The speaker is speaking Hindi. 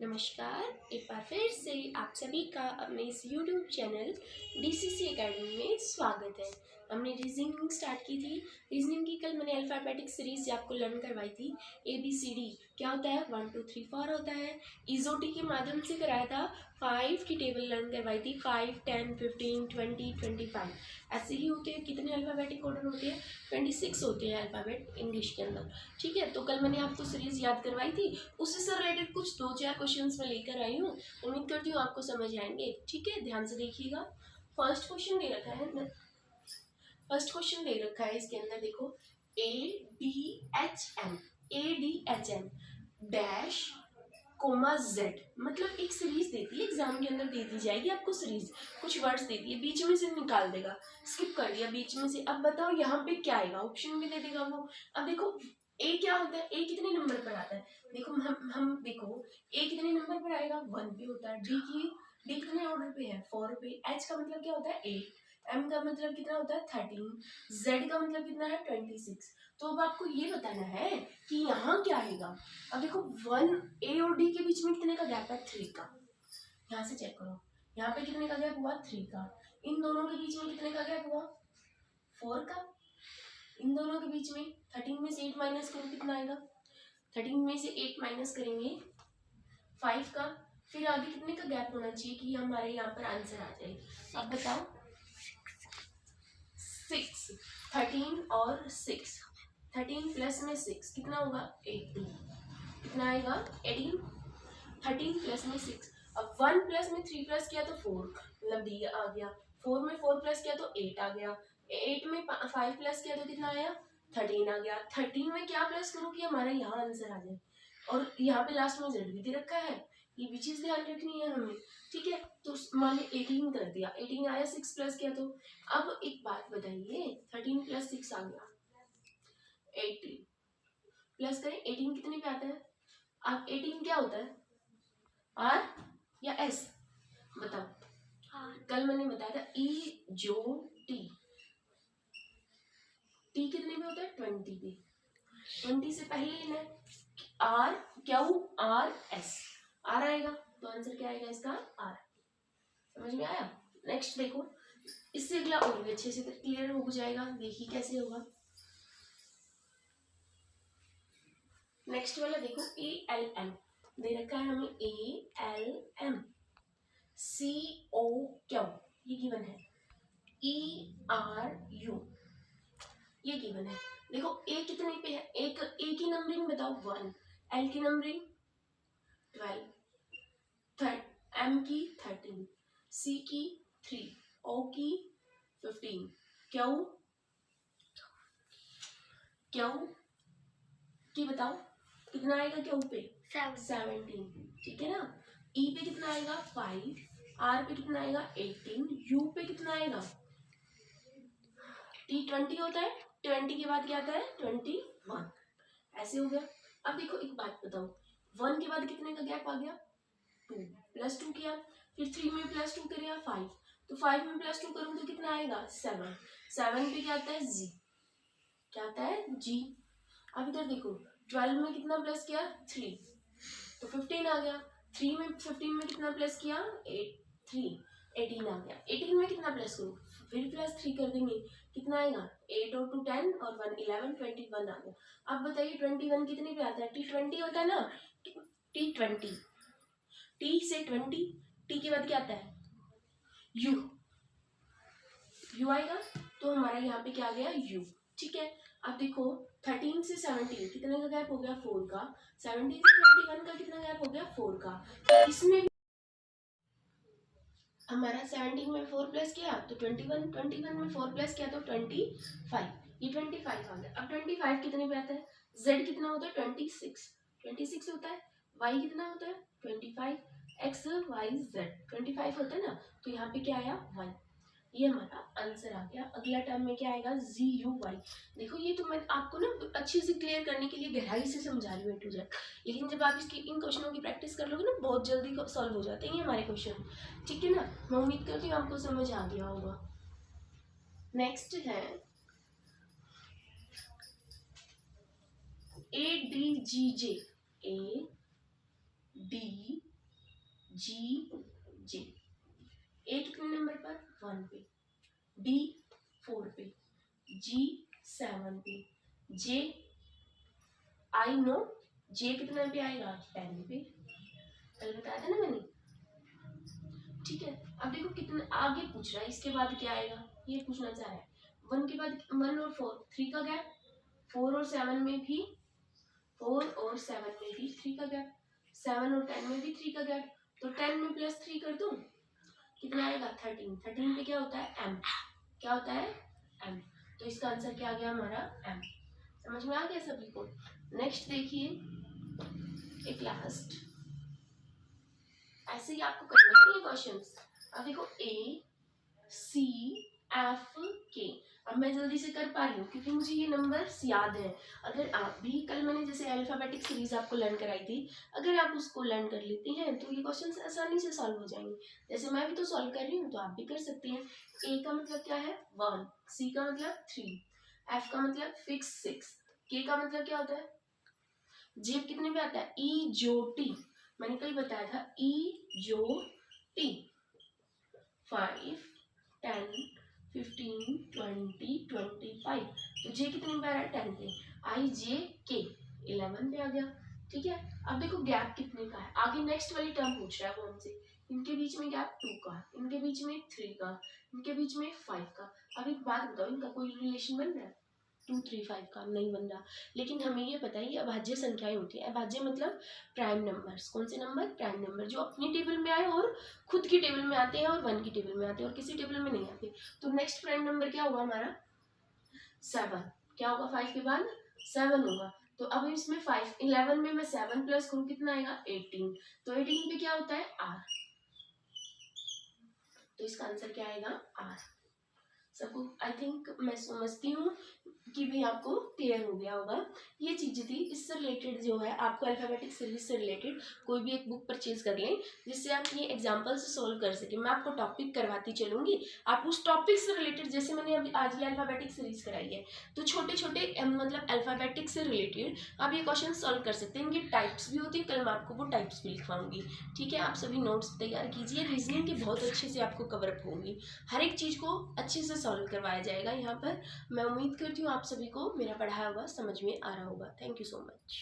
नमस्कार, एक बार फिर से आप सभी का अपने इस YouTube चैनल DCC एकेडमी में स्वागत है। हमने रीजनिंग स्टार्ट की थी। रीजनिंग की कल मैंने अल्फ़ाबेटिक सीरीज आपको लर्न करवाई थी। ABCD क्या होता है, 1 2 3 4 होता है। ईजोटी के माध्यम से कराया था। 5 की टेबल लर्न करवाई थी, 5 10 15 20 25। ऐसे ही होते हैं। कितने अल्फ़ाबेटिक ऑर्डर होते हैं? 26 होते हैं अल्फ़ाबेट इंग्लिश के अंदर। ठीक है, तो कल मैंने आपको सीरीज याद करवाई थी। उससे से रिलेटेड कुछ 2-4 क्वेश्चंस मैं लेकर आई हूँ। उम्मीद करती हूँ आपको समझ आएंगे। ठीक है, ध्यान से देखिएगा। फर्स्ट क्वेश्चन दे रखा है इसके अंदर देखो, ADHM डैश कोमा जेड, मतलब एक सीरीज देती है, एग्जाम के अंदर दे दी जाएगी आपको सीरीज। कुछ वर्ड्स देती है, बीच में से निकाल देगा, स्किप कर दिया बीच में से। अब बताओ यहाँ पे क्या आएगा, ऑप्शन भी दे देगा वो। अब देखो ए क्या होता है, ए कितने नंबर पर आता है? देखो हम देखो ए कितने नंबर पर आएगा, 1 पे होता है। डी कितने ऑर्डर पे है, 4 पे। एच का मतलब क्या होता है, 8। एम का मतलब कितना होता है, 13। जेड का मतलब कितना है, 26। तो अब आपको ये बताना है कि यहाँ क्या आएगा। अब देखो 1 ए और डी के बीच में कितने का गैप है, 3 का। यहाँ से चेक करो, यहाँ पे कितने का गैप हुआ, 3 का। इन दोनों के बीच में कितने का गैप हुआ, 4 का। इन दोनों के बीच में 13 में से 8 माइनस करो, कितना आएगा, 13 में से 8 माइनस करेंगे 5 का। फिर आगे कितने का गैप होना चाहिए कि हमारे यहाँ पर आंसर आ जाए। अब बताओ 6, 13 और 6, 13 प्लस में 6 कितना होगा, 18। कितना आएगा, 18। 13 प्लस में 6। अब 1 प्लस में 3 प्लस किया तो 4, मतलब डी आ गया। 4 में 4 प्लस किया तो 8 आ गया। 8 में 5 प्लस किया तो कितना आया, 13 आ गया। 13 में क्या प्लस करूँ कि हमारा यहाँ आंसर आ जाए। और यहाँ पे लास्ट में जेड भी दे रखा है, ये भी चीज ध्यान रखनी है हमें। ठीक है, तो मान ली 18 कर दिया, 18 आया, 6 प्लस किया तो। अब एक बात बताइए, 13 प्लस 6 आ गया 18, प्लस करें 18 कितने पे आता है। अब 18 क्या होता है, आर या एस, बताओ। कल मैंने बताया था ई जो टी, टी कितने में होता है, 20 पे। 20 से पहले लेना है R, Q R S, R आएगा तो आंसर क्या आएगा इसका, आर। समझ में आया। नेक्स्ट देखो, इससे अगला और भी अच्छे से क्लियर हो जाएगा, देखिए कैसे होगा। नेक्स्ट वाला देखो, ए एल एम दे रखा है हमें, A L M C O Q, ये गिवन है। ई आर यू, ये गिवन है। देखो ए कितने पे है, एक ए की नंबरिंग बताओ 1, एल की नंबरिंग 12, एम की 13, सी की 3, ओ की 15, क्यू क्यू की बताओ कितना आएगा, क्यू पे 17। ठीक है ना। ई पे कितना आएगा 5, आर पे कितना आएगा 18, यू पे कितना आएगा, टी 20 होता है, 20 के बाद क्या आता है 21, ऐसे हो गया। अब देखो एक बात बताओ, 1 के बाद कितने का गैप आ गया, 2, प्लस 2 किया, फिर 3 में प्लस 2 करेगा 5, तो 5 में प्लस 2 करूँ तो कितना आएगा 7, 7 पे क्या आता है जी, क्या आता है जी। अब इधर देखो 12 में कितना प्लस किया 3, तो 15 आ गया। 3 में 15 में कितना प्लस किया 8, 3, 18 आ गया। 18 में कितना प्लस करो, फिर प्लस 3 कर देंगे, कितना आएगा 8 और 2 10 और 1 11, 21 आ गया। अब बताइए 21 कितने पे आता है, टी 20 होता है ना, टी 20, टी से 20, टी के बाद क्या आता है यू, यू आएगा, तो हमारा यहाँ पे क्या आ गया यू। ठीक है, अब देखो 13 से 17 कितने का गैप हो गया, 4 का। 17 से 21 का कितना गैप हो गया, 4 का। तो इसमें हमारा 17 में 4 प्लस किया तो 21, 21 में 4 प्लस किया तो 25, ये 25 आ गया। अब 25 कितने पे आता है, z कितना होता है 26, 26 होता है। y कितना होता है 25, x y z 25 होता है ना, तो यहाँ पे क्या आया 1, ये हमारा आंसर आ गया। अगला टर्म में क्या आएगा जी यू वाई। देखो ये तो मैं आपको ना अच्छे से क्लियर करने के लिए गहराई से समझा रही हूँ टू जेड, लेकिन जब आप इसकी इन क्वेश्चनों की प्रैक्टिस कर लोगे ना, बहुत जल्दी सॉल्व हो जाते हैं हमारे क्वेश्चन। ठीक है ना, मैं उम्मीद करती हूँ आपको समझ आ गया होगा। नेक्स्ट है A D G J, A D G J। A कितने नंबर पर? 1 पे, B 4 पे, G 7 पे, J I नो J कितने पे आएगा? 10 पे। कल बताया था ना मैंने, ठीक है। अब देखो कितने आगे पूछ रहा है, इसके बाद क्या आएगा ये पूछना चाह रहा है। 1 के बाद 1 और 4, 3 का गैप, 4 और 7 में भी 3 का गैप, 7 और 10 में भी 3 का गैप, तो 10 में +3 कर दूं कितना आएगा? 13। 13 पे क्या होता है? m। क्या होता है? m। तो इसका आंसर क्या आ गया हमारा? m। समझ में आ गया सभी को? नेक्स्ट देखिए, एक लास्ट, ऐसे ही आपको करने हैं ये क्वेश्चंस। अब देखो ACFK, अब मैं जल्दी से कर पा रही हूँ क्योंकि मुझे ये नंबर्स याद हैं। अगर आप भी, कल मैंने जैसे अल्फाबेटिक सीरीज आपको लर्न कराई थी, अगर आप उसको लर्न कर लेते हैं तो ये क्वेश्चंस आसानी से सॉल्व हो जाएंगे। जैसे मैं भी तो सॉल्व कर रही हूँ तो आप भी कर सकते हैं। A का मतलब क्या है? 1, C का मतलब 3, F का मतलब फिक्स 6, K का मतलब क्या होता है? J कितने पे आता है? E जो T, मैंने कल बताया था E जो T, 5, 10, 15, 20, 25, तो J कितने पे आ रहा है? 10 पे। IJK 11 पे आ गया, ठीक है। अब देखो गैप कितने का है, आगे नेक्स्ट वाली टर्म पूछ रहा है वो हमसे। इनके बीच में गैप 2 का, इनके बीच में 3 का, इनके बीच में 5 का। अब एक बात बताओ, इनका कोई रिलेशन बन रहा है? 2, 3, 5 का नहीं बन रहा, लेकिन हमें ये पता है ये अभाज्य संख्याएं होती है। अभाज्य मतलब प्राइम नंबर्स। कौन से नंबर? प्राइम नंबर, जो अपनी टेबल में आए और खुद की टेबल में आते हैं और 1 की टेबल में आते हैं और किसी टेबल में नहीं आते। तो नेक्स्ट प्राइम नंबर क्या होगा हमारा? 7। क्या होगा 5 के बाद? 7 होगा। तो अब इसमें 5, 11 में मैं 7 प्लस करूँ कितना आएगा? 18। तो 18 पे क्या होता है? R। तो इसका आंसर क्या आएगा? R। सबको आई थिंक मैं समझती हूँ कि भी आपको क्लियर हो गया होगा। ये चीज़ें थी, इससे रिलेटेड जो है आपको अल्फाबेटिक सीरीज से रिलेटेड कोई भी एक बुक परचेज कर लें जिससे आप ये एग्जाम्पल से सॉल्व कर सकें। मैं आपको टॉपिक करवाती चलूँगी, आप उस टॉपिक से रिलेटेड, जैसे मैंने अभी आज ये अल्फाबेटिक सीरीज कराई है, तो छोटे छोटे मतलब अल्फाबेटिक से रिलेटेड आप ये क्वेश्चन सॉल्व कर सकते हैं। इनकी टाइप्स भी होती है, कल मैं आपको वो टाइप्स भी लिखवाऊंगी, ठीक है। आप सभी नोट्स तैयार कीजिए, रीजनिंग के बहुत अच्छे से आपको कवरअप होंगी, हर एक चीज़ को अच्छे से सॉल्व करवाया जाएगा यहाँ पर। मैं उम्मीद करती हूँ आप सभी को मेरा पढ़ाया हुआ समझ में आ रहा होगा। Thank you so much.